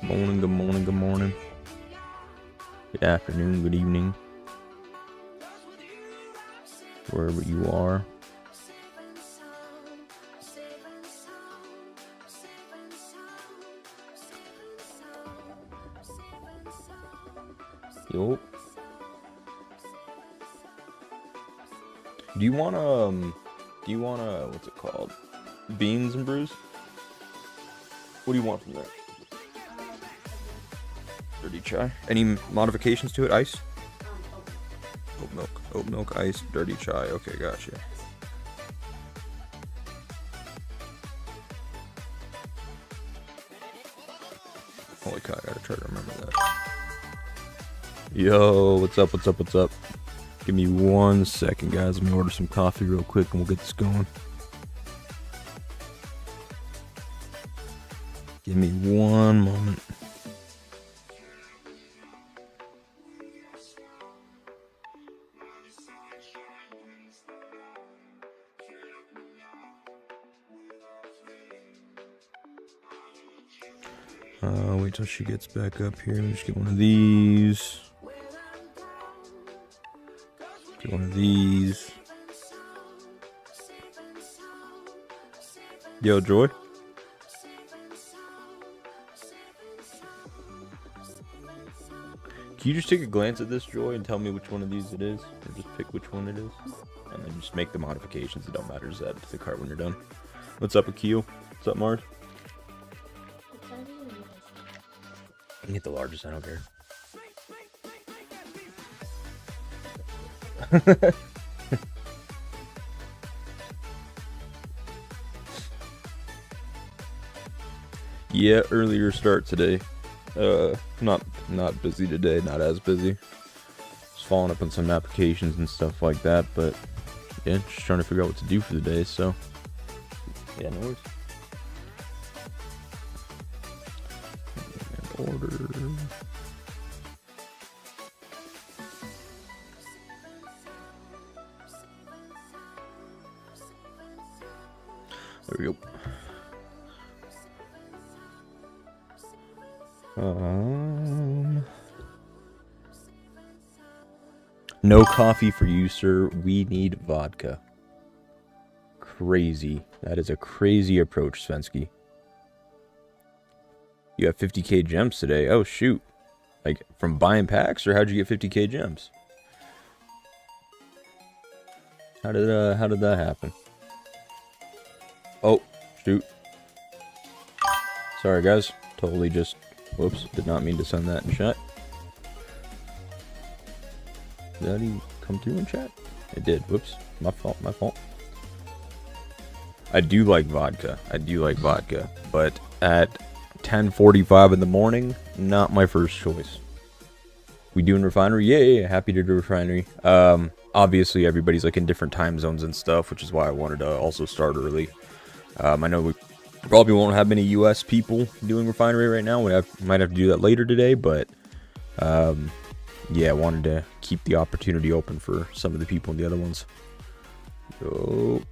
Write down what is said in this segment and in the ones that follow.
Morning, good morning, good morning. Good afternoon, good evening. Wherever you are. Yo. Do you wanna, what's it called? Beans and brews? What do you want from there? Dirty chai. Any modifications to it? Ice? Oat milk. Oat milk, ice, dirty chai. Okay, gotcha. Holy cow, I gotta try to remember that. Yo, what's up, what's up, what's up? Give me 1 second, guys. Let me order some coffee real quick and we'll get this going. Give me 1 moment. Wait till she gets back up here. Let me just get one of these. Get one of these. Yo, Joy. Can you just take a glance at this, Joy, and tell me which one of these it is? Or just pick which one it is? And then just make the modifications. It don't matter. Just add it to the cart when you're done. What's up, Akio? What's up, Mars? You can get the largest, I don't care. Yeah, earlier start today. Not busy today, not as busy. Just following up on some applications and stuff like that, but yeah, just trying to figure out what to do for the day, so yeah, no worries. Order. There we go. No coffee for you, sir. We need vodka. Crazy. That is a crazy approach, Svensky. You have 50k gems today. Oh, shoot. Like, from buying packs, or how'd you get 50k gems? How did that happen? Oh, shoot. Sorry, guys. Totally just... Whoops. Did not mean to send that in chat. Did that even come through in chat? It did. Whoops. My fault, my fault. I do like vodka. I do like vodka. But at 10:45 in the morning, not my first choice. We doing Refinery? Yeah, happy to do Refinery. Obviously everybody's like in different time zones and stuff, which is why I wanted to also start early. I know we probably won't have many US people doing Refinery right now. Might have to do that later today, but yeah, I wanted to keep the opportunity open for some of the people in the other ones. So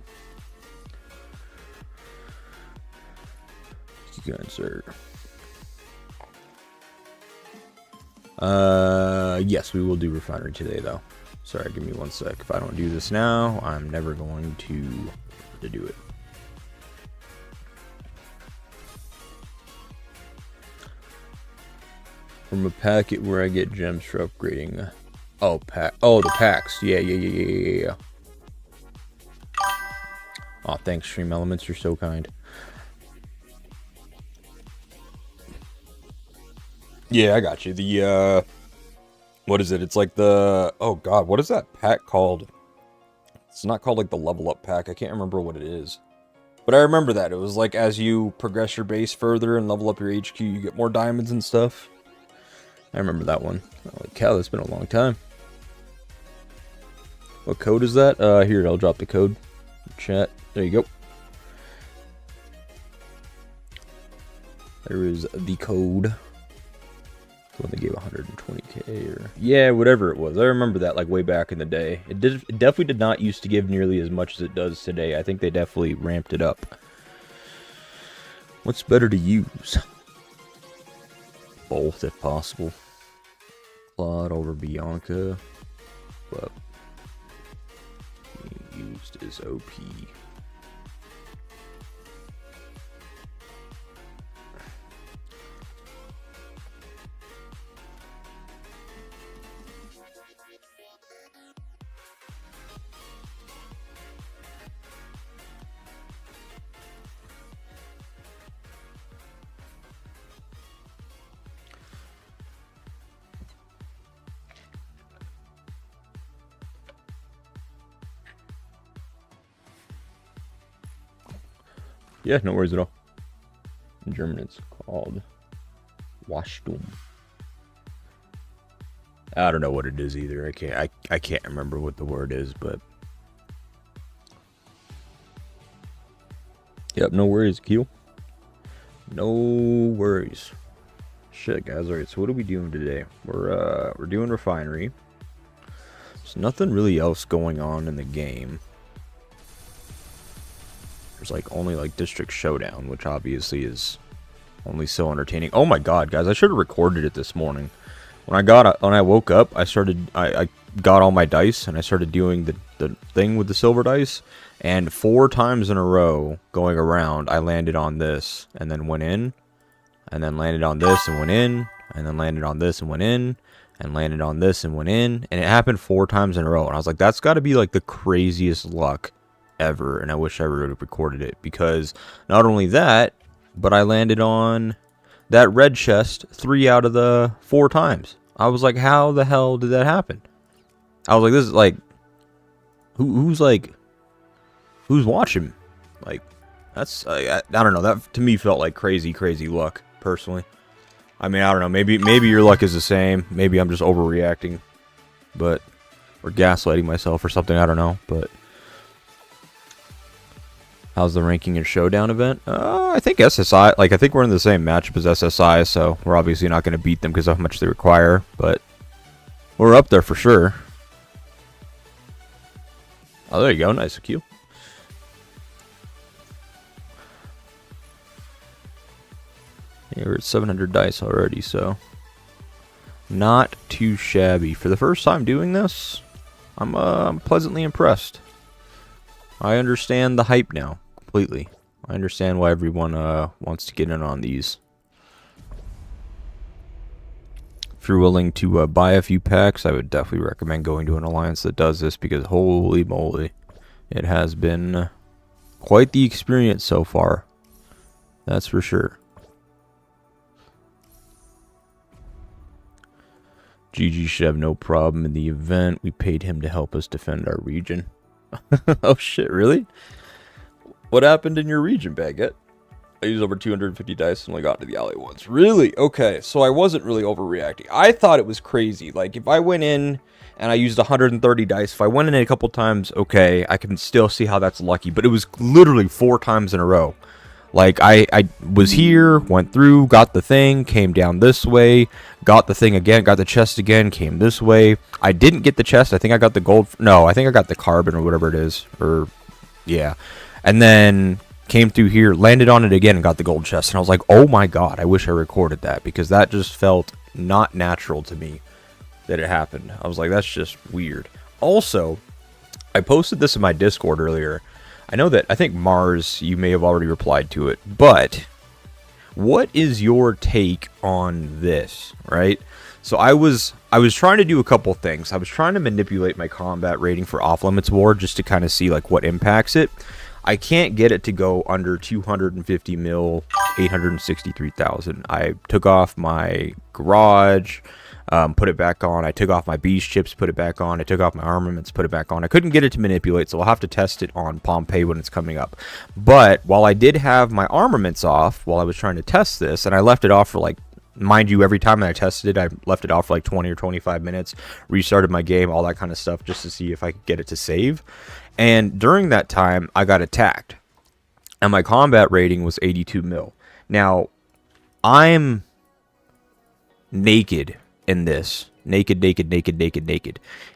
you guys are... yes, we will do Refinery today, though. Sorry, give me 1 sec. If I don't do this now, I'm never going to do it. From a packet where I get gems for upgrading. Oh, the packs. Yeah. Oh, thanks, Stream Elements. You're so kind. Yeah, I got you. The, what is it? It's like the, oh god, what is that pack called? It's not called like the level up pack. I can't remember what it is. But I remember that. It was like as you progress your base further and level up your HQ, you get more diamonds and stuff. I remember that one. Holy cow, that's been a long time. What code is that? Here, I'll drop the code. Chat. There you go. There is the code. The one that gave 120k or... Yeah, whatever it was. I remember that like way back in the day. It definitely did not used to give nearly as much as it does today. I think they definitely ramped it up. What's better to use? both if possible. Claude over Bianca, but being used as OP. Yeah, no worries at all. In German, it's called Washtum. I don't know what it is either. I can't remember what the word is, but yep, no worries, Q. No worries. Shit, guys. All right, so what are we doing today? We're doing Refinery. There's nothing really else going on in the game. There's like only like District Showdown, which obviously is only so entertaining. Oh my god, guys, I should have recorded it this morning. When I woke up, I got all my dice and I started doing the thing with the silver dice, and 4 times in a row going around, I landed on this and then went in, and then landed on this and went in, and then landed on this and went in, and landed on this and went in, and it happened 4 times in a row, and I was like, that's got to be like the craziest luck ever, and I wish I would have recorded it, because not only that, but I landed on that red chest 3 out of the 4 times. I was like, how the hell did that happen? I was like, this is like, who's watching? Like, that's I don't know. That to me felt like crazy luck, personally. I mean, I don't know. Maybe your luck is the same. Maybe I'm just overreacting, or gaslighting myself or something. I don't know, but. How's the ranking and showdown event? I think SSI, I think we're in the same matchup as SSI, so we're obviously not going to beat them because of how much they require, but we're up there for sure. Oh, there you go. Nice Q. Yeah, we're at 700 dice already, so not too shabby. For the first time doing this, I'm pleasantly impressed. I understand the hype now. Completely. I understand why everyone wants to get in on these. If you're willing to buy a few packs, I would definitely recommend going to an alliance that does this, because holy moly, it has been quite the experience so far. That's for sure. GG Chev, no problem in the event. We paid him to help us defend our region. Oh shit, really? What happened in your region, Baguette? I used over 250 dice and only got to the alley once. Really? Okay, so I wasn't really overreacting. I thought it was crazy. Like, if I went in and I used 130 dice, if I went in a couple times, okay, I can still see how that's lucky. But it was literally 4 times in a row. Like, I was here, went through, got the thing, came down this way, got the thing again, got the chest again, came this way. I didn't get the chest. I think I got the gold. No, I think I got the carbon or whatever it is. Or, yeah. And then came through here, landed on it again, and got the gold chest. And I was like, oh my god, I wish I recorded that, because that just felt not natural to me that it happened. I was like, that's just weird. Also, I posted this in my Discord earlier. I think Mars, you may have already replied to it, but what is your take on this, right? So I was trying to do a couple things. I was trying to manipulate my combat rating for Off Limits War just to kind of see like what impacts it. I can't get it to go under 250 mil, 863,000. I took off my garage, put it back on. I took off my beast chips, put it back on. I took off my armaments, put it back on. I couldn't get it to manipulate, so I'll have to test it on Pompeii when it's coming up. But while I did have my armaments off while I was trying to test this, and I left it off for like, mind you, every time I tested it, I left it off for like 20 or 25 minutes, restarted my game, all that kind of stuff, just to see if I could get it to save. And during that time, I got attacked. And my combat rating was 82 mil. Now, I'm naked in this. Naked.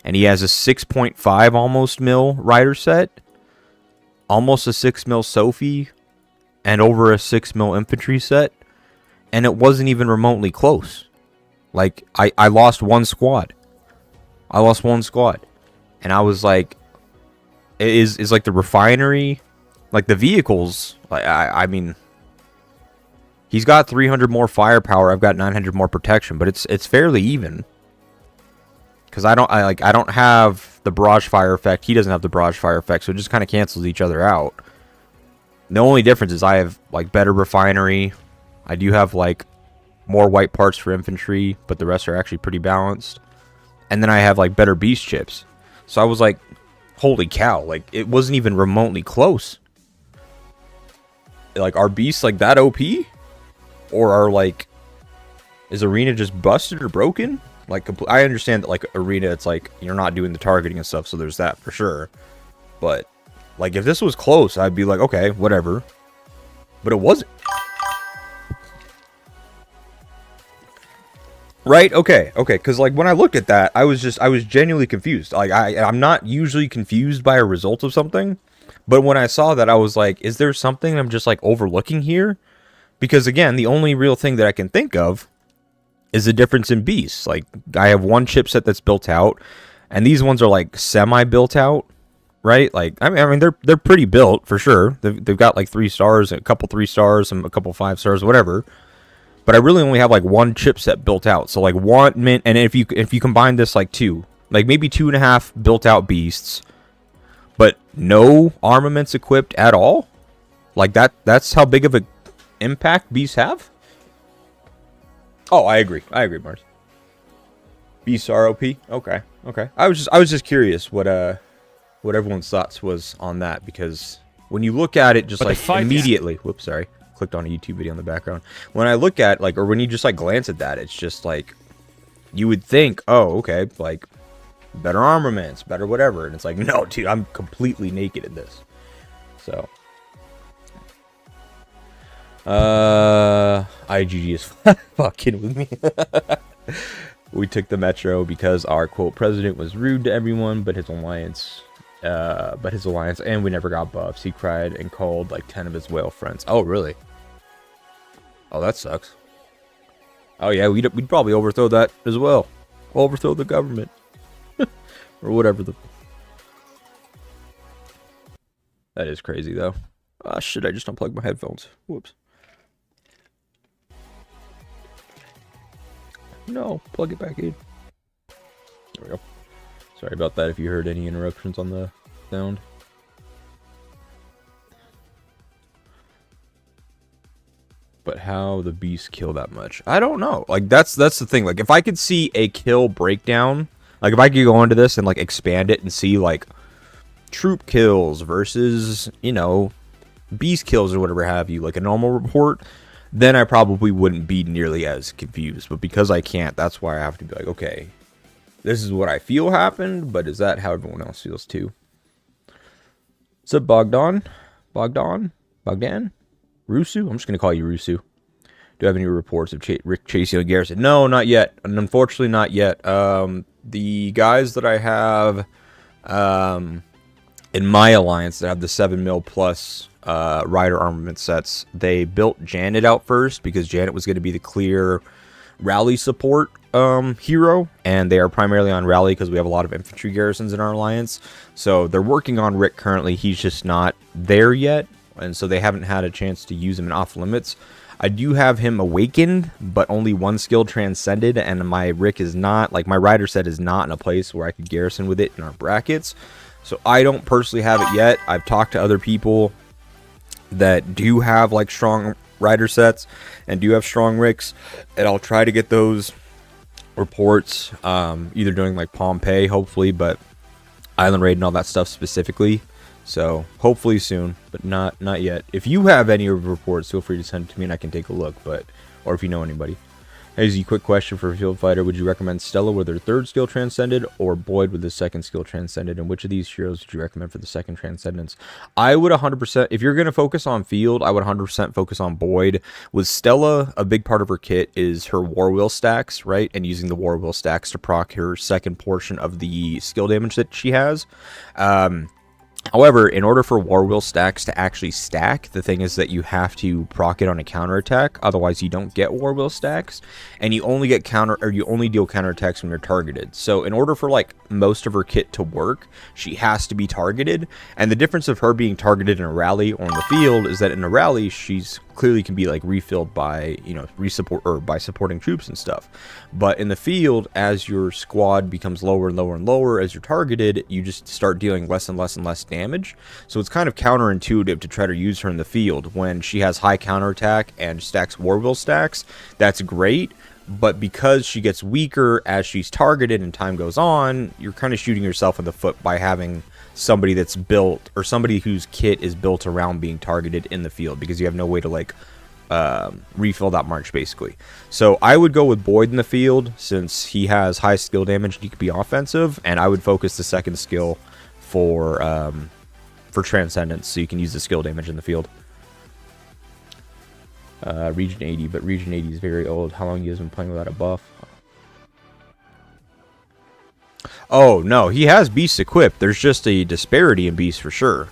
And he has a 6.5 almost mil rider set. Almost a 6 mil Sophie. And over a 6 mil infantry set. And it wasn't even remotely close. Like, I lost one squad. I lost one squad. And I was like, is like the refinery, like the vehicles, like, I mean, he's got 300 more firepower. I've got 900 more protection, but it's fairly even. Because I don't have the barrage fire effect. He doesn't have the barrage fire effect, so it just kind of cancels each other out. The only difference is I have like better refinery. I do have like more white parts for infantry, but the rest are actually pretty balanced. And then I have like better beast chips. So I was like, holy cow, like it wasn't even remotely close. Like, are beasts like that OP? Or are like, is arena just busted or broken? Like, I understand that, like, arena, it's like, you're not doing the targeting and stuff, so there's that for sure. But, like, if this was close, I'd be like, okay, whatever. But it wasn't. Right? Okay, because, like, when I looked at that, I was genuinely confused. Like, I'm not usually confused by a result of something. But when I saw that, I was like, is there something I'm just, like, overlooking here? Because, again, the only real thing that I can think of is the difference in beasts. Like, I have one chipset that's built out, and these ones are like semi-built out, right? Like, I mean, they're pretty built for sure. They've got like 3 stars, a couple 3 stars, and a couple 5 stars, whatever. But I really only have like one chipset built out. So like and if you combine this like like maybe 2.5 built out beasts, but no armaments equipped at all. Like that's how big of an impact beasts have. Oh, I agree, Mars. Beast ROP. Okay. I was just curious what everyone's thoughts was on that, because when you look at it, just like immediately. Whoops, sorry. Clicked on a YouTube video in the background. When I look at like, or when you just like glance at that, it's just like you would think, oh, okay, like better armaments, better whatever, and it's like, no, dude, I'm completely naked in this. So. IGG is fucking with me. We took the metro because our quote president was rude to everyone but his alliance, and we never got buffs. He cried and called like 10 of his whale friends. Oh, really? Oh, that sucks. Oh yeah, we'd probably overthrow that as well. Overthrow the government. Or whatever the... That is crazy though. Ah, shit, I just unplugged my headphones. Whoops. No, plug it back in. There we go. Sorry about that if you heard any interruptions on the sound. But how the beast kill that much? I don't know. Like, that's the thing. Like, if I could see a kill breakdown, like if I could go into this and like expand it and see like troop kills versus, you know, beast kills or whatever have you, like a normal report, then I probably wouldn't be nearly as confused. But because I can't, that's why I have to be like, okay, this is what I feel happened, but is that how everyone else feels too? What's up, Bogdan? Rusu? I'm just going to call you Rusu. Do you have any reports of Rick chasing a Garrison? No, not yet. And unfortunately, not yet. The guys that I have in my alliance that have the 7 mil plus rider armament sets, they built Janet out first because Janet was going to be the clear rally support hero, and they are primarily on rally because we have a lot of infantry garrisons in our alliance. So they're working on Rick currently. He's just not there yet, and so they haven't had a chance to use him in off limits. I do have him awakened, but only one skill transcended, and my Rick is not, like my rider set is not in a place where I could garrison with it in our brackets. So I don't personally have it yet. I've talked to other people that do have like strong rider sets and do have strong Ricks, and I'll try to get those reports either doing like Pompeii hopefully, but Island Raid and all that stuff specifically. So hopefully soon, but not yet. If you have any reports, feel free to send it to me and I can take a look. But or if you know anybody. Hey Z, quick question for a field fighter: would you recommend Stella with her 3rd skill transcended, or Boyd with his 2nd skill transcended? And which of these heroes would you recommend for the 2nd transcendence? I would 100%, if you're going to focus on field, I would 100% focus on Boyd. With Stella, a big part of her kit is her war wheel stacks, right? And using the war wheel stacks to proc her 2nd portion of the skill damage that she has. However, in order for war wheel stacks to actually stack, the thing is that you have to proc it on a counterattack. Otherwise, you don't get war wheel stacks, and you only get you only deal counterattacks when you're targeted. So, in order for like most of her kit to work, she has to be targeted. And the difference of her being targeted in a rally or in the field is that in a rally, she's clearly can be like refilled by, you know, resupport or by supporting troops and stuff. But in the field, as your squad becomes lower and lower and lower as you're targeted, you just start dealing less and less and less damage. So it's kind of counterintuitive to try to use her in the field when she has high counterattack and stacks war wheel stacks. That's great, but because she gets weaker as she's targeted and time goes on, you're kind of shooting yourself in the foot by having somebody that's built, or somebody whose kit is built around being targeted in the field, because you have no way to like refill that march basically. So I would go with Boyd in the field since he has high skill damage and he could be offensive, and I would focus the second skill for Transcendence, so you can use the skill damage in the field. Region 80, but Region 80 is very old. How long you guys been playing without a buff? Oh, no, he has beasts equipped. There's just a disparity in beasts for sure.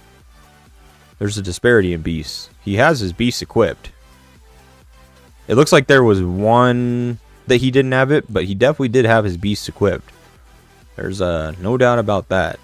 There's a disparity in beasts. He has his beasts equipped. It looks like there was one that he didn't have it, but he definitely did have his beasts equipped. There's no doubt about that.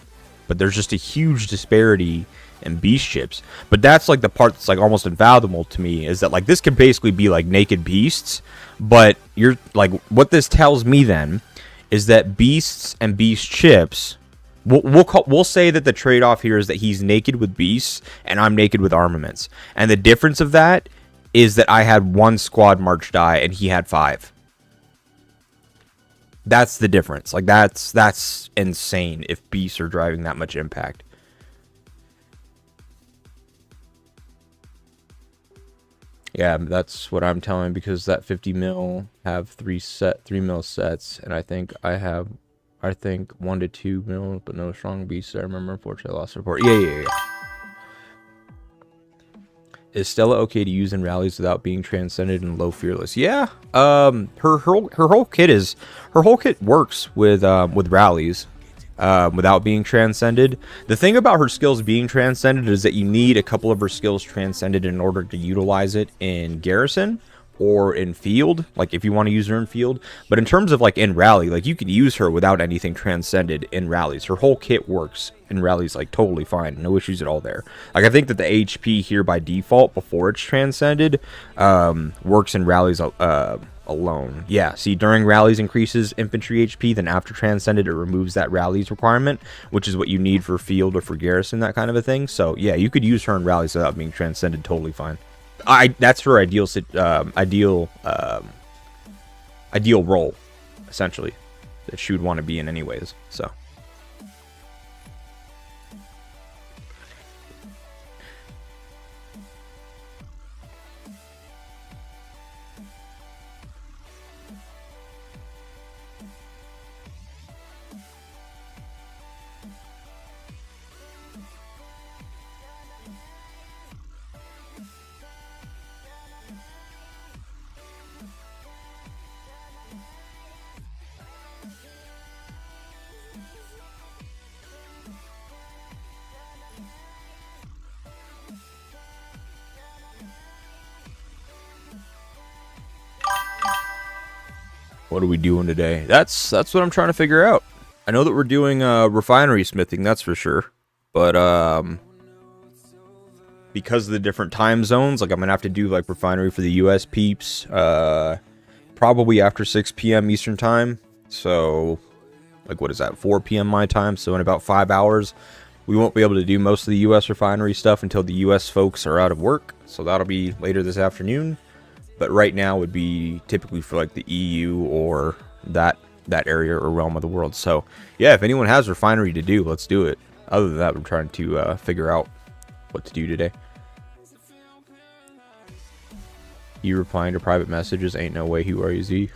But there's just a huge disparity in beast chips. But that's like the part that's like almost unfathomable to me, is that like this could basically be like naked beasts, but you're like, what this tells me then is that beasts and beast chips, we'll say that the trade-off here is that he's naked with beasts and I'm naked with armaments, and the difference of that is that I had 1 squad march die and he had 5. That's the difference. Like that's insane if beasts are driving that much impact. Yeah, that's what I'm telling, because that 50 mil have 3 mil sets, and I think 1 to 2 mil, but no strong beasts. I remember, unfortunately, I lost support. Yeah. Is Stella okay to use in rallies without being transcended and low fearless? Yeah. Her whole kit works with rallies. Without being transcended. The thing about her skills being transcended is that you need a couple of her skills transcended in order to utilize it in garrison or in field, like if you want to use her in field. But in terms of like in rally, like you can use her without anything transcended in rallies. Her whole kit works in rallies like totally fine, no issues at all there. Like I think that the HP here by default before it's transcended works in rallies alone. Yeah, see, during rallies increases infantry HP, then after transcended it removes that rallies requirement, which is what you need for field or for garrison, that kind of a thing. So yeah, you could use her in rallies without being transcended totally fine. That's her ideal role, essentially, that she would want to be in anyways. So what are we doing today? That's what I'm trying to figure out. I know that we're doing refinery smithing, that's for sure. But because of the different time zones, like I'm gonna have to do like refinery for the US peeps probably after 6 p.m. Eastern time. So like what is that, 4 p.m. my time? So in about 5 hours we won't be able to do most of the US refinery stuff until the US folks are out of work. So that'll be later this afternoon. But right now would be typically for like the EU or that area or realm of the world. So yeah, if anyone has refinery to do, let's do it. Other than that, we're trying to figure out what to do today. You replying to private messages? Ain't no way. Who are you, Z?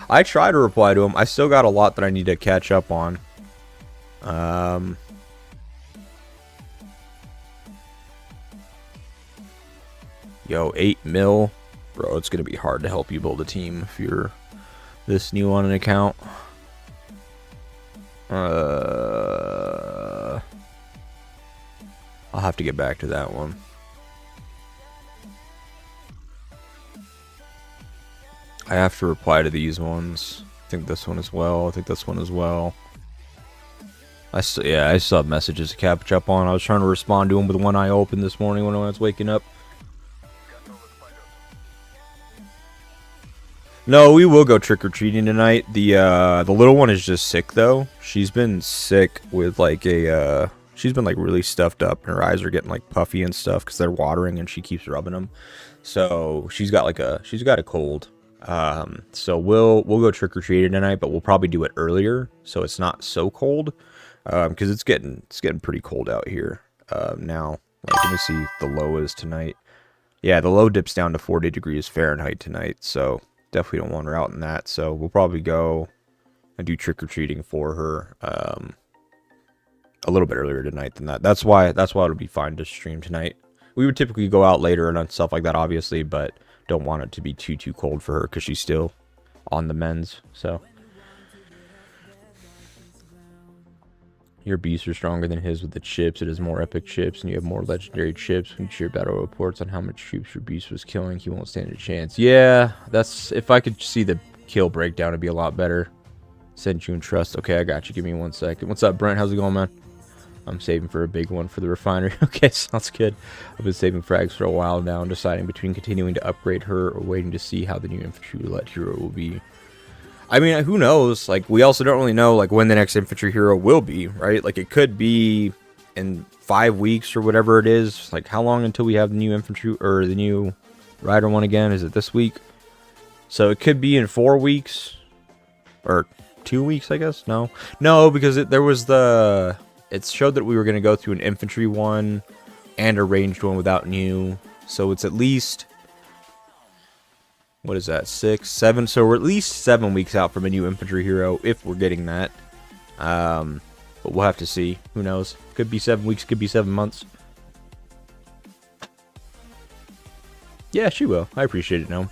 I try to reply to them. I still got a lot that I need to catch up on. Yo, 8 mil. Bro, it's going to be hard to help you build a team if you're this new on an account. have to get back to that one. I have to reply to these ones. I think this one as well. I think this one as well. I still have messages to catch up on. I was trying to respond to them with one eye open this morning when I was waking up. No, we will go trick-or-treating tonight. The little one is just sick though. She's been sick with like a she's been like really stuffed up, and her eyes are getting like puffy and stuff because they're watering, and she keeps rubbing them. So she's got a cold. So we'll go trick-or-treating tonight, but we'll probably do it earlier so it's not so cold. Because it's getting pretty cold out here now. Like, let me see the low is tonight. Yeah, the low dips down to 40 degrees Fahrenheit tonight, so definitely don't want her out in that. So we'll probably go and do trick-or-treating for her a little bit earlier tonight than that. That's why it'll be fine to stream tonight. We would typically go out later and stuff like that, obviously, but don't want it to be too cold for her because she's still on the mends. So your beasts are stronger than his with the chips. It is more epic chips, and you have more legendary chips. When you share battle reports on how much troops your beast was killing, he won't stand a chance. Yeah, that's, if I could see the kill breakdown, it'd be a lot better. Send you and trust. Okay, I got you. Give me 1 second. What's up, Brent? How's it going, man? I'm saving for a big one for the refinery. Okay, sounds good. I've been saving frags for a while now and deciding between continuing to upgrade her or waiting to see how the new infantry roulette hero will be. I mean, who knows? Like, we also don't really know, like, when the next infantry hero will be, right? Like, it could be in 5 weeks or whatever it is. Like, how long until we have the new infantry, or the new rider one again? Is it this week? So, it could be in 4 weeks. Or 2 weeks, I guess? No. No, because it showed that we were going to go through an infantry one and a ranged one without new. So, it's at least... what is that, 6, 7? So we're at least 7 weeks out from a new infantry hero, if we're getting that. But we'll have to see. Who knows? Could be 7 weeks, could be 7 months. Yeah, she will. I appreciate it, no.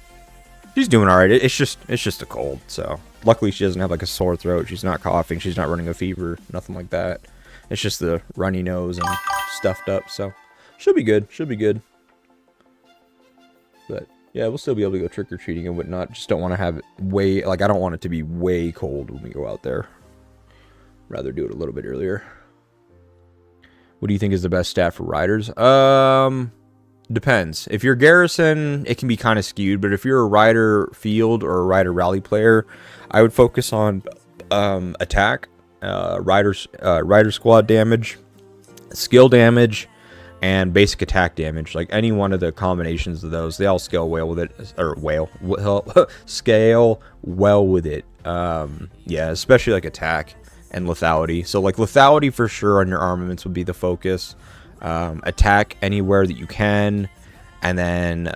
She's doing alright. It's just a cold, so. Luckily, she doesn't have like a sore throat. She's not coughing. She's not running a fever. Nothing like that. It's just the runny nose and stuffed up, so. She'll be good. She'll be good. But yeah, we'll still be able to go trick-or-treating and whatnot. Just don't want to have it way... like, I don't want it to be way cold when we go out there. Rather do it a little bit earlier. What do you think is the best stat for riders? Depends. If you're garrison, it can be kind of skewed. But if you're a rider field or a rider rally player, I would focus on attack, rider squad damage, skill damage, and basic attack damage. Like any one of the combinations of those, they all scale well with it, scale well with it. Yeah, especially like attack and lethality. So like lethality for sure on your armaments would be the focus. Attack anywhere that you can, and then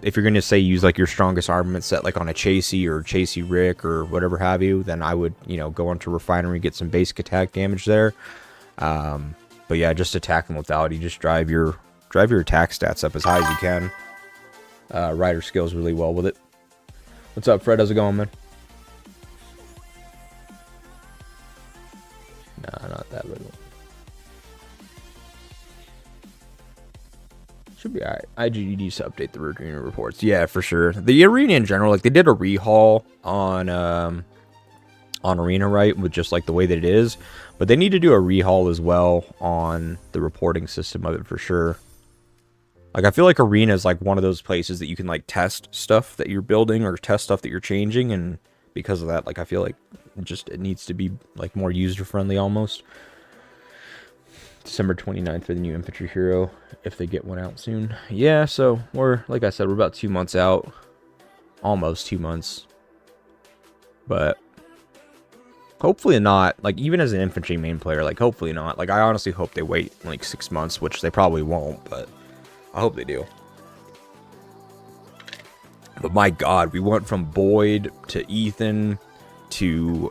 if you're going to say use like your strongest armament set like on a Chasey or Chasey Rick or whatever have you, then I would, you know, go onto Refinery, get some basic attack damage there. But yeah, just attack and lethality. Just drive your attack stats up as high as you can. Rider skills really well with it. What's up, Fred? How's it going, man? Nah, not that little. Should be alright. IGD needs to update the arena reports. Yeah, for sure. The arena in general, like they did a rehaul on arena, right, with just like the way that it is, but they need to do a rehaul as well on the reporting system of it for sure. Like I feel like arena is like one of those places that you can like test stuff that you're building or test stuff that you're changing, and because of that, like I feel like it needs to be like more user friendly almost. December 29th for the new infantry hero, if they get one out soon. Yeah, so we're, like I said, we're about 2 months out. Almost 2 months. But hopefully not. Like, even as an infantry main player, like, hopefully not. Like, I honestly hope they wait, like, 6 months, which they probably won't, but I hope they do. But my god, we went from Boyd to Ethan to,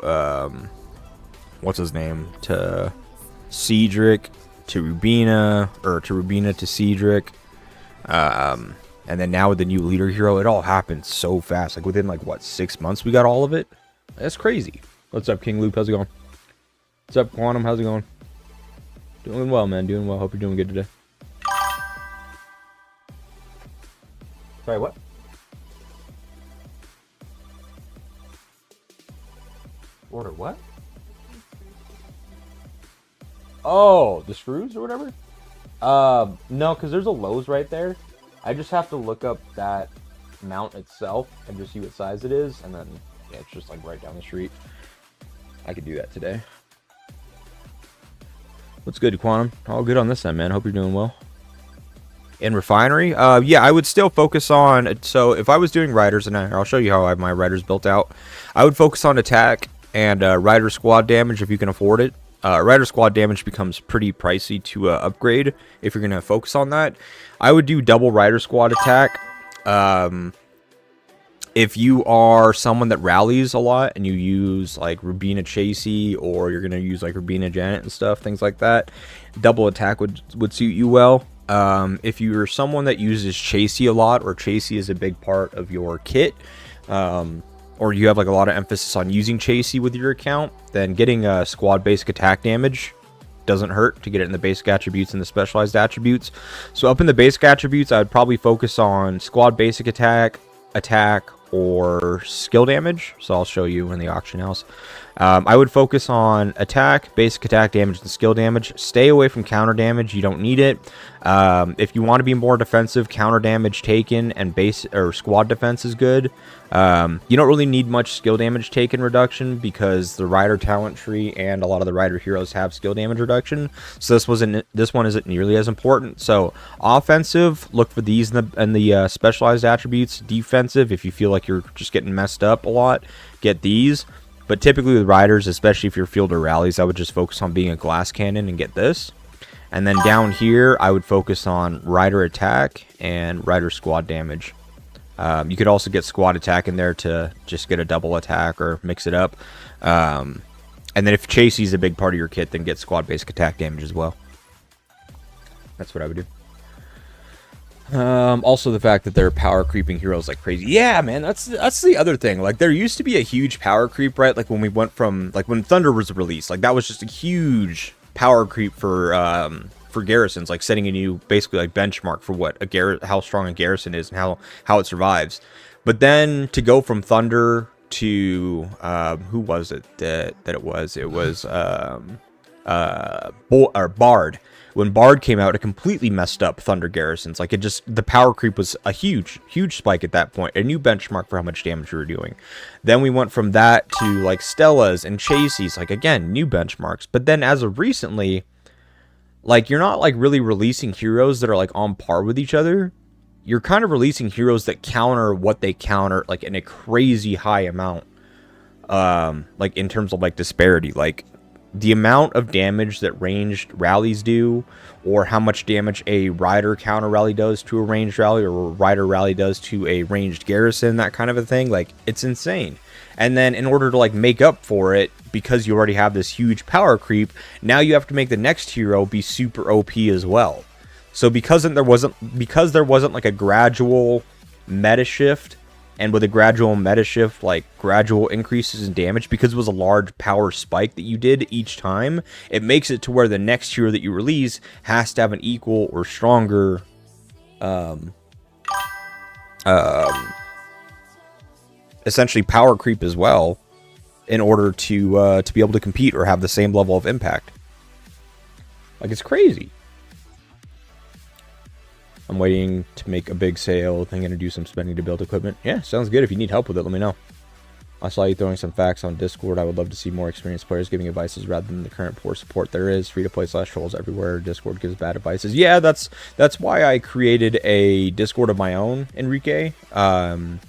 what's his name? To Cedric to Rubina, or to Rubina to Cedric. And then now with the new leader hero, it all happened so fast. Like, within, like, what, 6 months we got all of it? That's crazy. What's up, King Luke? How's it going? What's up, Quantum? How's it going? Doing well, man. Doing well. Hope you're doing good today. Sorry, what? Order what? Oh, the screws or whatever? No, because there's a Lowe's right there. I just have to look up that mount itself and just see what size it is, and then yeah, it's just like right down the street. I could do that today. What's good, Quantum? All good on this end, man. Hope you're doing well. In Refinery, yeah, I would still focus on. So if I was doing riders, and I'll show you how I have my riders built out, I would focus on attack and rider squad damage if you can afford it. Rider squad damage becomes pretty pricey to upgrade if you're gonna focus on that. I would do double rider squad attack. If you are someone that rallies a lot and you use like Rubina Chasey, or you're gonna use like Rubina Janet and stuff, things like that, double attack would suit you well. If you're someone that uses Chasey a lot, or Chasey is a big part of your kit, or you have like a lot of emphasis on using Chasey with your account, then getting a squad basic attack damage doesn't hurt to get it in the basic attributes and the specialized attributes. So up in the basic attributes, I would probably focus on squad basic attack, or skill damage. So I'll show you in the auction house. I would focus on attack, basic attack damage, and skill damage. Stay away from counter damage. You don't need it. If you want to be more defensive, counter damage taken and base or squad defense is good. You don't really need much skill damage taken reduction because the rider talent tree and a lot of the rider heroes have skill damage reduction. So this one isn't nearly as important. So offensive, look for these in the specialized attributes. Defensive, if you feel like you're just getting messed up a lot, get these. But typically with riders, especially if you're fielder rallies, I would just focus on being a glass cannon and get this. And then down here, I would focus on rider attack and rider squad damage. You could also get squad attack in there to just get a double attack or mix it up. And then if Chasey is a big part of your kit, then get squad basic attack damage as well. That's what I would do. Also the fact that they're power creeping heroes like crazy. Yeah, man, that's the other thing. Like, there used to be a huge power creep, right? Like when we went from, like when Thunder was released, like that was just a huge power creep for garrisons, like setting a new basically like benchmark for what how strong a garrison is and how it survives. But then to go from Thunder to who was it that it was? It was Bard. When Bard came out, it completely messed up Thunder garrisons. Like, the power creep was a huge spike at that point. A new benchmark for how much damage we were doing. Then we went from that to, like, Stellas and Chaseys. Like, again, new benchmarks. But then as of recently, like, you're not, like, really releasing heroes that are, like, on par with each other. You're kind of releasing heroes that counter what they counter, like, in a crazy high amount. Like, in terms of, like, disparity. Like, the amount of damage that ranged rallies do, or how much damage a rider counter rally does to a ranged rally, or a rider rally does to a ranged garrison, that kind of a thing, like, it's insane. And then in order to, like, make up for it, because you already have this huge power creep, now you have to make the next hero be super OP as well. So because there wasn't like a gradual meta shift, and with a gradual meta shift, like gradual increases in damage, because it was a large power spike that you did each time, it makes it to where the next hero that you release has to have an equal or stronger essentially power creep as well, in order to be able to compete or have the same level of impact. Like, it's crazy. I'm waiting to make a big sale. I'm going to do some spending to build equipment. Yeah, sounds good. If you need help with it, let me know. I saw you throwing some facts on Discord. I would love to see more experienced players giving advices rather than the current poor support there is. Free-to-play / trolls everywhere. Discord gives bad advices. Yeah, that's why I created a Discord of my own, Enrique.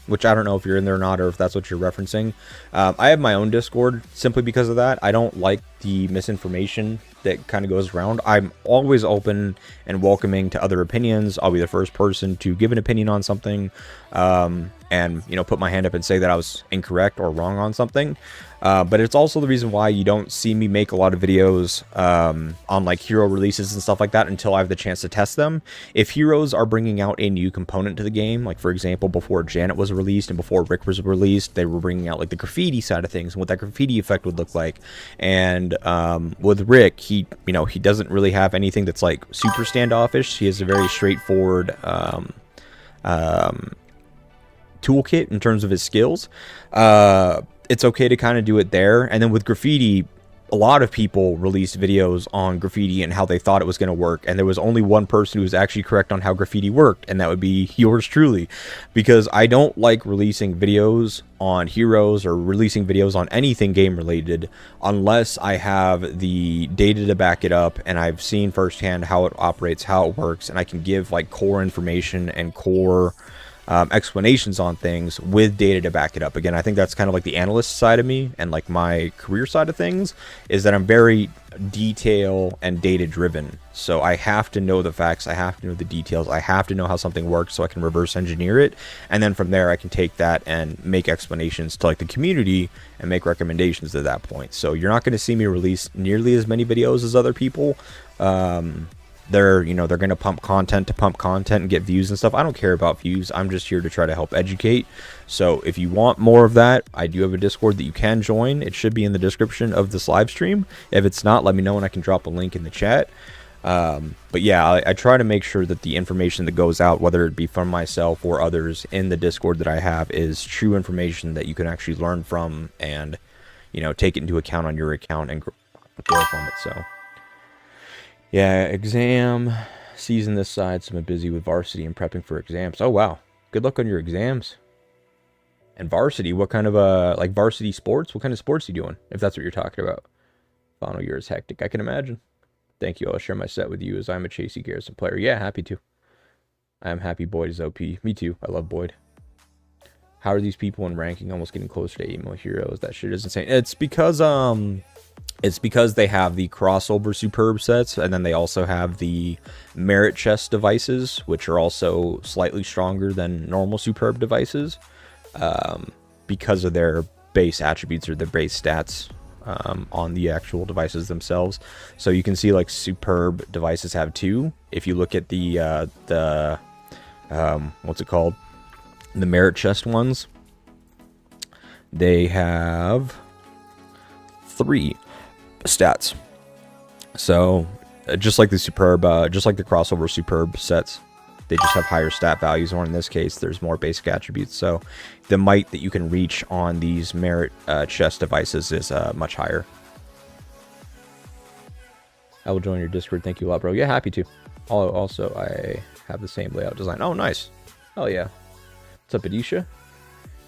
Which I don't know if you're in there or not, or if that's what you're referencing. I have my own Discord simply because of that. I don't like the misinformation that kind of goes around. I'm always open and welcoming to other opinions. I'll be the first person to give an opinion on something, and, you know, put my hand up and say that I was incorrect or wrong on something. But it's also the reason why you don't see me make a lot of videos on like hero releases and stuff like that until I have the chance to test them. If heroes are bringing out a new component to the game, like for example, before Janet was released and before Rick was released, they were bringing out like the graffiti side of things and what that graffiti effect would look like. And with Rick, he doesn't really have anything that's like super standoffish. He has a very straightforward toolkit in terms of his skills, it's okay to kind of do it there. And then with graffiti, a lot of people released videos on graffiti and how they thought it was going to work, and there was only one person who was actually correct on how graffiti worked, and that would be yours truly, because I don't like releasing videos on heroes or releasing videos on anything game related unless I have the data to back it up and I've seen firsthand how it operates, how it works, and I can give like core information and core explanations on things with data to back it up. Again, I think that's kind of like the analyst side of me, and like my career side of things is that I'm very detail and data driven. So I have to know the facts, I have to know the details, I have to know how something works so I can reverse engineer it, and then from there I can take that and make explanations to like the community and make recommendations at that point. So you're not going to see me release nearly as many videos as other people. They're going to pump content and get views and stuff. I don't care about views. I'm just here to try to help educate. So if you want more of that, I do have a Discord that you can join. It should be in the description of this live stream. If it's not, let me know and I can drop a link in the chat. But yeah, I try to make sure that the information that goes out, whether it be from myself or others in the Discord that I have, is true information that you can actually learn from and, take it into account on your account and grow from it. So yeah, exam season this side, so I'm busy with varsity and prepping for exams. Oh, wow. Good luck on your exams. And varsity, what kind of, like varsity sports? What kind of sports are you doing, if that's what you're talking about? Final year is hectic, I can imagine. Thank you. I'll share my set with you as I'm a Chasey Garrison player. Yeah, happy to. I am happy Boyd is OP. Me too. I love Boyd. How are these people in ranking almost getting closer to emo heroes? That shit is insane. It's because they have the crossover superb sets, and then they also have the merit chest devices, which are also slightly stronger than normal superb devices, because of their base attributes or their base stats on the actual devices themselves. So you can see like superb devices have 2. If you look at the what's it called? The merit chest ones, they have 3 stats. So just like the superb, just like the crossover superb sets, they just have higher stat values, or in this case there's more basic attributes. So the might that you can reach on these merit chest devices is much higher. I will join your Discord. Thank you a lot, bro. Yeah, happy to. Also, I have the same layout design. Oh, nice. Oh yeah. What's up, Adisha?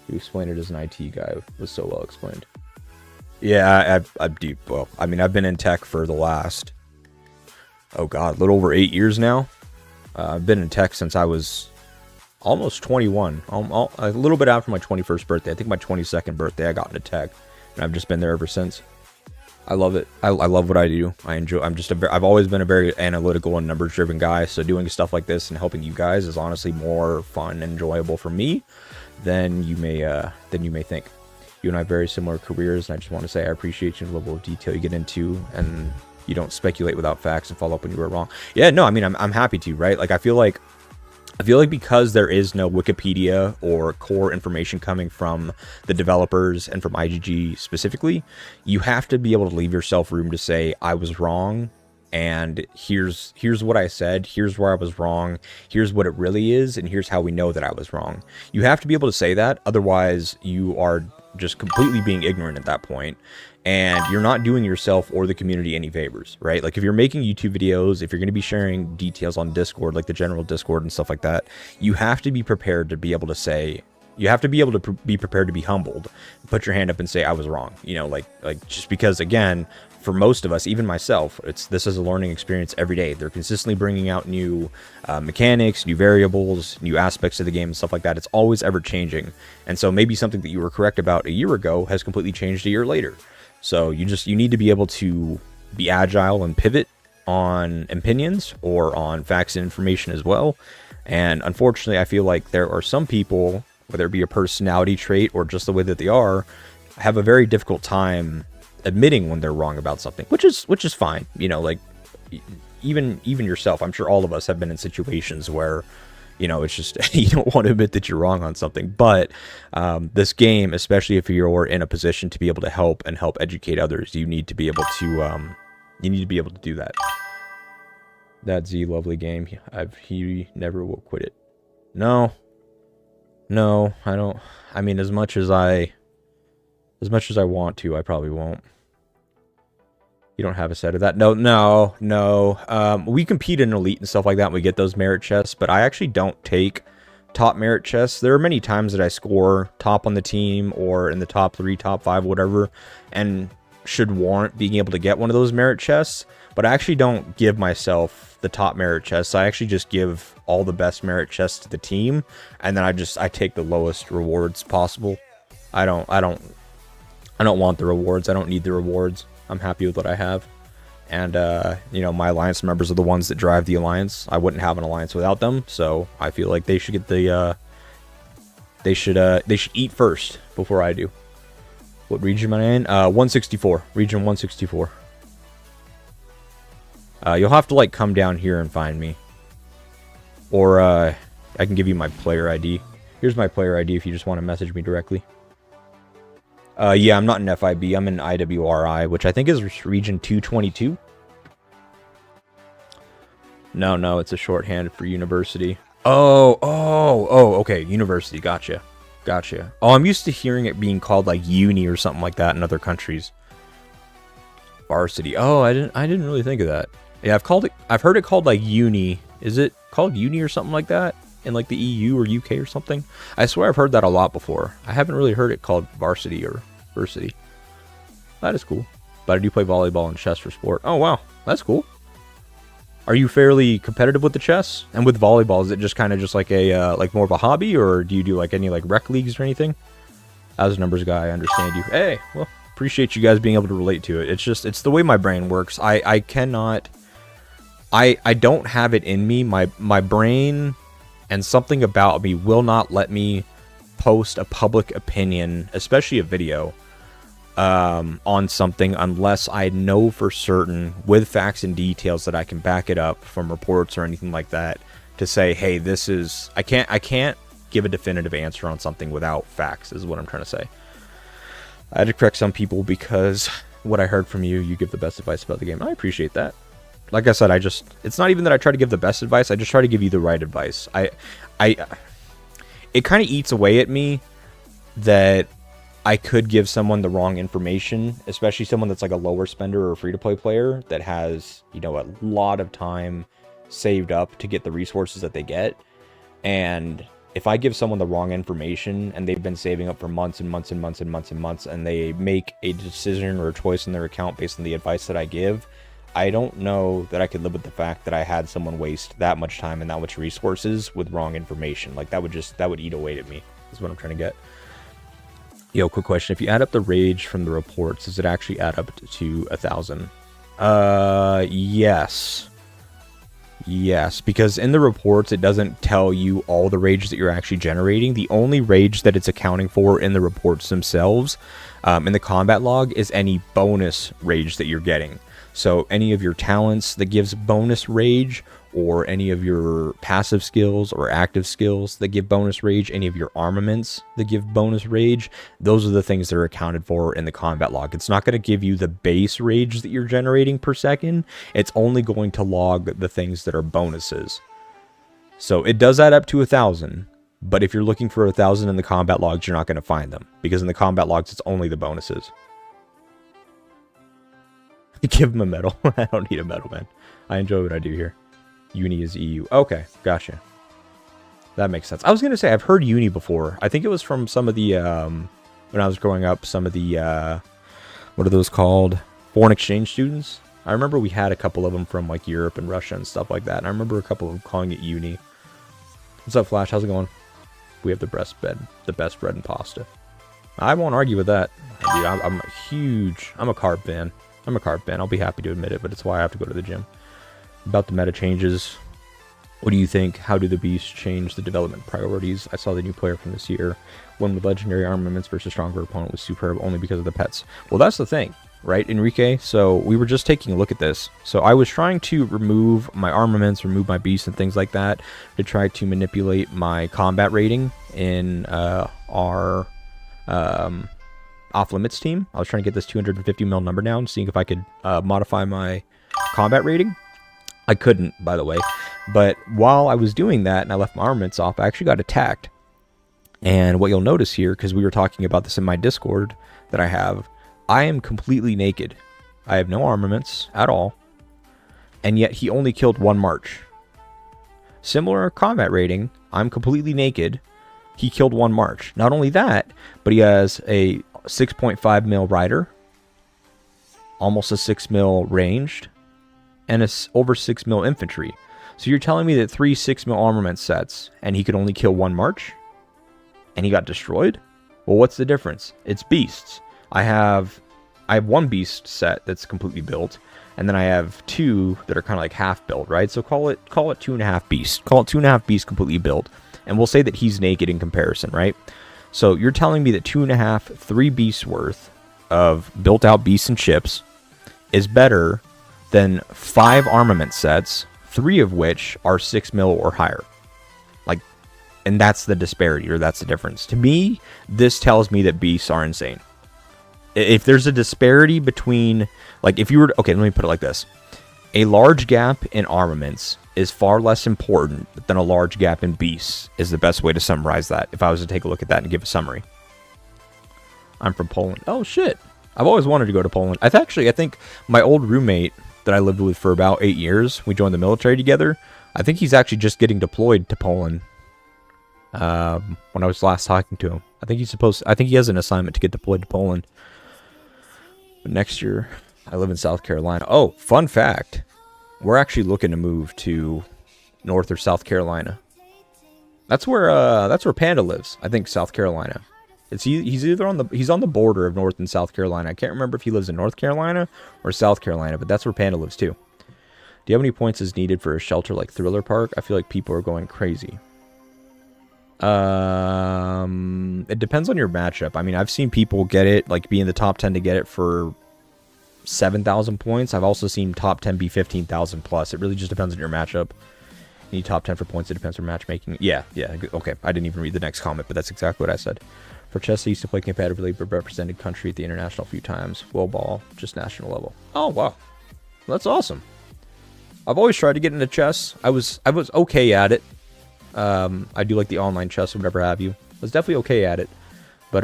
You explained it as an IT guy. It was so well explained. Yeah, I'm deep. Well, I mean, I've been in tech for the last, oh god, a little over 8 years now. I've been in tech since I was almost 21. A little bit after my 21st birthday. I think my 22nd birthday I got into tech, and I've just been there ever since. I love it. I love what I do. I enjoy. I've always been a very analytical and numbers driven guy. So doing stuff like this and helping you guys is honestly more fun and enjoyable for me than you may think. You and I have very similar careers, and I just want to say I appreciate you the level of detail you get into, and you don't speculate without facts and follow up when you were wrong. Yeah, no, I mean, I'm happy to, right? Like, I feel like because there is no Wikipedia or core information coming from the developers and from IGG specifically, you have to be able to leave yourself room to say, I was wrong, and here's what I said, here's where I was wrong, here's what it really is, and here's how we know that I was wrong. You have to be able to say that, otherwise you are just completely being ignorant at that point, and you're not doing yourself or the community any favors, right? Like, if you're making YouTube videos, if you're going to be sharing details on Discord, like the general Discord and stuff like that, you have to be prepared to be able to say, you have to be able to be prepared to be humbled, put your hand up and say, I was wrong, like just because, again, for most of us, even myself, this is a learning experience every day. They're consistently bringing out new mechanics, new variables, new aspects of the game and stuff like that. It's always ever changing. And so maybe something that you were correct about a year ago has completely changed a year later. So you need to be able to be agile and pivot on opinions or on facts and information as well. And unfortunately, I feel like there are some people, whether it be a personality trait or just the way that they are, have a very difficult time admitting when they're wrong about something, which is fine. Like even yourself, I'm sure all of us have been in situations where, it's just, you don't want to admit that you're wrong on something. But this game, especially if you're in a position to be able to help educate others, you need to be able to do that. That Z lovely game. He never will quit it. No, No, I don't. I mean, as much as I want to, I probably won't. You don't have a set of that? No, no, no. We compete in Elite and stuff like that, and we get those merit chests, but I actually don't take top merit chests. There are many times that I score top on the team or in the top 3, top 5, whatever, and should warrant being able to get one of those merit chests, but I actually don't give myself the top merit chests. I actually just give all the best merit chests to the team, and then I take the lowest rewards possible. I don't want the rewards. I don't need the rewards. I'm happy with what I have. And, my alliance members are the ones that drive the alliance. I wouldn't have an alliance without them, so I feel like they should get the, they should eat first before I do. What region am I in? 164. Region 164. You'll have to, come down here and find me. Or, I can give you my player ID. Here's my player ID if you just want to message me directly. Yeah, I'm not in FIB. I'm in IWRI, which I think is region 222. No, it's a shorthand for university. Oh, okay, university. Gotcha. Oh, I'm used to hearing it being called like uni or something like that in other countries. Varsity. Oh, I didn't really think of that. Yeah, I've heard it called like uni. Is it called uni or something like that in like the EU or UK or something? I swear I've heard that a lot before. I haven't really heard it called varsity or varsity. That is cool. But I do play volleyball and chess for sport. Oh wow, that's cool. Are you fairly competitive with the chess? And with volleyball, is it just kind of just like a like more of a hobby, or do you do like any like rec leagues or anything? As a numbers guy, I understand you. Hey, well, appreciate you guys being able to relate to it. It's the way my brain works. I cannot. I don't have it in me. My brain and something about me will not let me post a public opinion, especially a video, on something unless I know for certain with facts and details that I can back it up from reports or anything like that to say, hey, this is, I can't give a definitive answer on something without facts is what I'm trying to say. I had to correct some people because what I heard from you give the best advice about the game. I appreciate that. Like I said, it's not even that I try to give the best advice. I just try to give you the right advice. It kind of eats away at me that I could give someone the wrong information, especially someone that's like a lower spender or a free-to-play player that has, a lot of time saved up to get the resources that they get. And if I give someone the wrong information and they've been saving up for months and months and months and months and months, and they make a decision or a choice in their account based on the advice that I give, I don't know that I could live with the fact that I had someone waste that much time and that much resources with wrong information. Like that would eat away at me, is what I'm trying to get. Yo, quick question. If you add up the rage from the reports, does it actually add up to 1,000? Yes. Yes, because in the reports, it doesn't tell you all the rage that you're actually generating. The only rage that it's accounting for in the reports themselves, in the combat log, is any bonus rage that you're getting. So any of your talents that gives bonus rage, or any of your passive skills or active skills that give bonus rage, any of your armaments that give bonus rage, those are the things that are accounted for in the combat log. It's not going to give you the base rage that you're generating per second. It's only going to log the things that are bonuses. So it does add up to 1,000, but if you're looking for 1,000 in the combat logs, you're not going to find them, because in the combat logs, it's only the bonuses. Give him a medal. I don't need a medal, man. I enjoy what I do here. Uni is EU. Okay, gotcha. That makes sense. I was going to say, I've heard uni before. I think it was from some of the, when I was growing up, some of the, what are those called? Foreign exchange students. I remember we had a couple of them from, like, Europe and Russia and stuff like that. And I remember a couple of them calling it uni. What's up, Flash? How's it going? We have the best bread and pasta. I won't argue with that. Dude, I'm a carb fan. I'm a carb fan. I'll be happy to admit it, but it's why I have to go to the gym. About the meta changes, what do you think? How do the beasts change the development priorities? I saw the new player from this year. One with legendary armaments versus stronger opponent was superb only because of the pets. Well, that's the thing, right, Enrique? So we were just taking a look at this. So I was trying to remove my armaments, remove my beasts and things like that to try to manipulate my combat rating in our off-limits team. I was trying to get this 250 mil number down, seeing if I could modify my combat rating. I couldn't, by the way. But while I was doing that and I left my armaments off, I actually got attacked. And what you'll notice here, because we were talking about this in my Discord that I am completely naked. I have no armaments at all. And yet he only killed 1 March. Similar combat rating, I'm completely naked. He killed 1 March. Not only that, but he has a 6.5 mil rider, almost a 6 mil ranged, and over 6 mil infantry. So you're telling me that 3 6 mil armament sets, and he could only kill 1 March? And he got destroyed? Well, what's the difference? It's beasts. I have 1 beast set that's completely built, and then I have 2 that are kind of like half built, right? So call it 2.5 beasts. Call it 2.5 beasts completely built. And we'll say that he's naked in comparison, right? So you're telling me that 2.5, 3 beasts worth of built out beasts and ships is better than 5 armament sets, 3 of which are 6 mil or higher. Like, and that's the disparity, or that's the difference. To me, this tells me that beasts are insane. If there's a disparity between, like, if you were, okay, let me put it like this. A large gap in armaments is far less important than a large gap in beasts, is the best way to summarize that, if I was to take a look at that and give a summary. I'm from Poland. Oh, shit. I've always wanted to go to Poland. I think my old roommate that I lived with for about 8 years, we joined the military together. I think he's actually just getting deployed to Poland. When I was last talking to him. I think he has an assignment to get deployed to Poland. But next year, I live in South Carolina. Oh, fun fact. We're actually looking to move to North or South Carolina. That's where Panda lives. I think South Carolina. He's on the border of North and South Carolina. I can't remember if he lives in North Carolina or South Carolina, but that's where Panda lives too. Do you have any points as needed for a shelter like Thriller Park? I feel like people are going crazy. It depends on your matchup. I mean, I've seen people get it, like be in the top 10 to get it for 7,000 points. I've also seen top 10 be 15,000 plus. It really just depends on your matchup. You need top 10 for points. It depends on matchmaking. Yeah. Okay. I didn't even read the next comment, but that's exactly what I said. For chess, I used to play competitively, but represented country at the international a few times. Well, ball, just national level. Oh, wow. That's awesome. I've always tried to get into chess. I was okay at it. I do like the online chess or whatever have you. I was definitely okay at it, but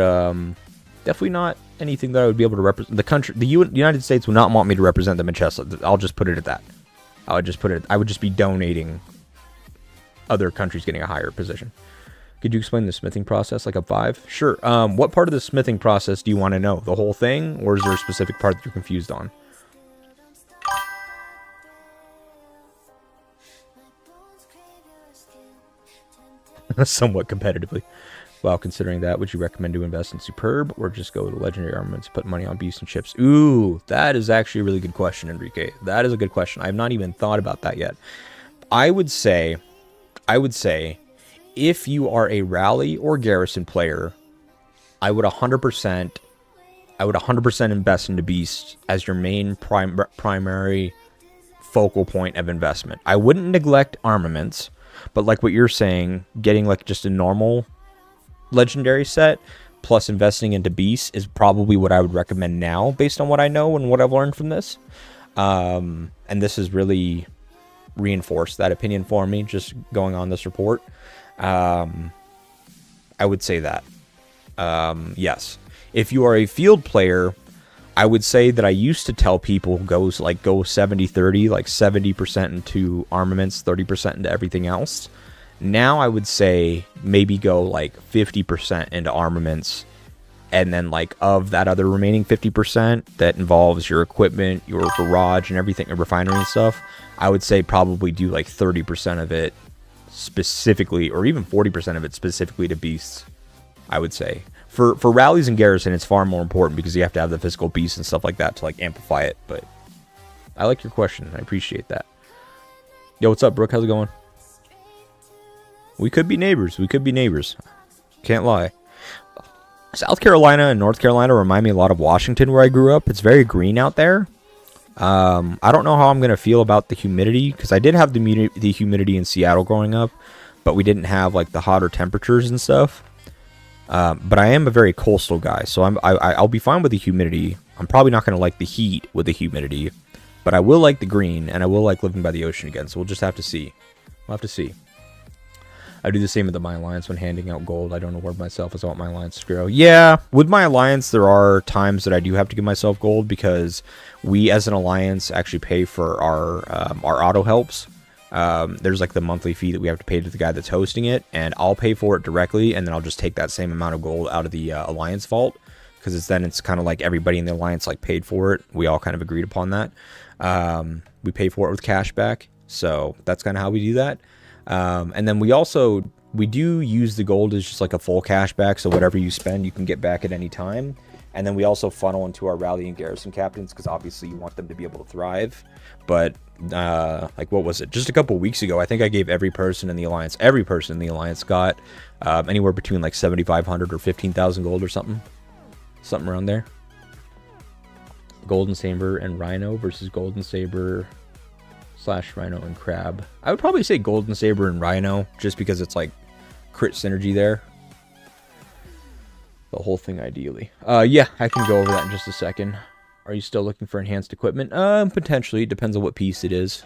definitely not anything that I would be able to represent the country. The United States would not want me to represent them in chess. I'll just put it at that. I would just be donating other countries getting a higher position. Could you explain the smithing process like a 5? Sure. What part of the smithing process do you want to know? The whole thing, or is there a specific part that you're confused on? Somewhat competitively. Well, considering that, would you recommend to invest in Superb or just go to Legendary Armaments, put money on beasts and ships? Ooh, that is actually a really good question, Enrique. That is a good question. I have not even thought about that yet. I would say, if you are a rally or garrison player, I would 100% invest into beasts as your main primary focal point of investment. I wouldn't neglect armaments. But like what you're saying, getting like just a normal legendary set plus investing into beasts is probably what I would recommend now based on what I know and what I've learned from this. And this has really reinforced that opinion for me just going on this report. I would say that. Yes. If you are a field player, I would say that I used to tell people go 70-30, like 70% into armaments, 30% into everything else. Now I would say maybe go like 50% into armaments, and then like of that other remaining 50% that involves your equipment, your garage and everything, your refinery and stuff, I would say probably do like 30% of it specifically, or even 40% of it specifically to beasts, I would say. For rallies and garrison, it's far more important because you have to have the physical beasts and stuff like that to like amplify it. But I like your question. I appreciate that. Yo, what's up, Brooke? How's it going? We could be neighbors. Can't lie. South Carolina and North Carolina remind me a lot of Washington, where I grew up. It's very green out there. I don't know how I'm going to feel about the humidity, because I did have the humidity in Seattle growing up, but we didn't have like the hotter temperatures and stuff. But I am a very coastal guy, so I'll be fine with the humidity. I'm probably not going to like the heat with the humidity, but I will like the green, and I will like living by the ocean again, so we'll just have to see. We'll have to see. I do the same with my alliance when handing out gold. I don't award myself as I want my alliance to grow. Yeah, with my alliance, there are times that I do have to give myself gold because we, as an alliance, actually pay for our auto helps. There's like the monthly fee that we have to pay to the guy that's hosting it, and I'll pay for it directly, and then I'll just take that same amount of gold out of the alliance vault, because it's kind of like everybody in the alliance like paid for it. We all kind of agreed upon that. We pay for it with cash back, so that's kind of how we do that. And then we do use the gold as just like a full cash back, so whatever you spend you can get back at any time. And then we also funnel into our rally and garrison captains, because obviously you want them to be able to thrive. But like, what was it, just a couple weeks ago, I think I gave every person in the alliance got anywhere between like 7,500 or 15,000 gold or something around there. Golden Saber and Rhino versus Golden Saber / Rhino and Crab. I would probably say Golden Saber and Rhino, just because it's like crit synergy there. The whole thing ideally. Yeah, I can go over that in just a second. Are you still looking for enhanced equipment? Potentially. It depends on what piece it is.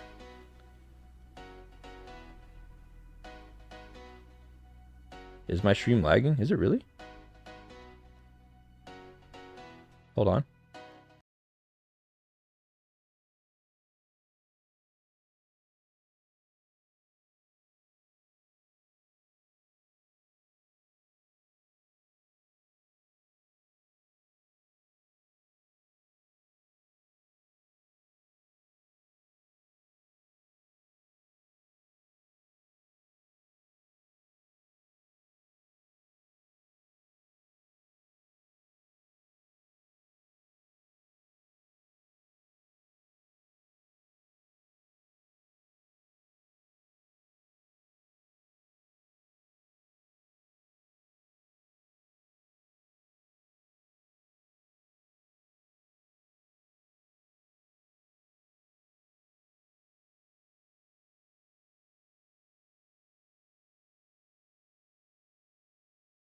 Is my stream lagging? Is it really? Hold on.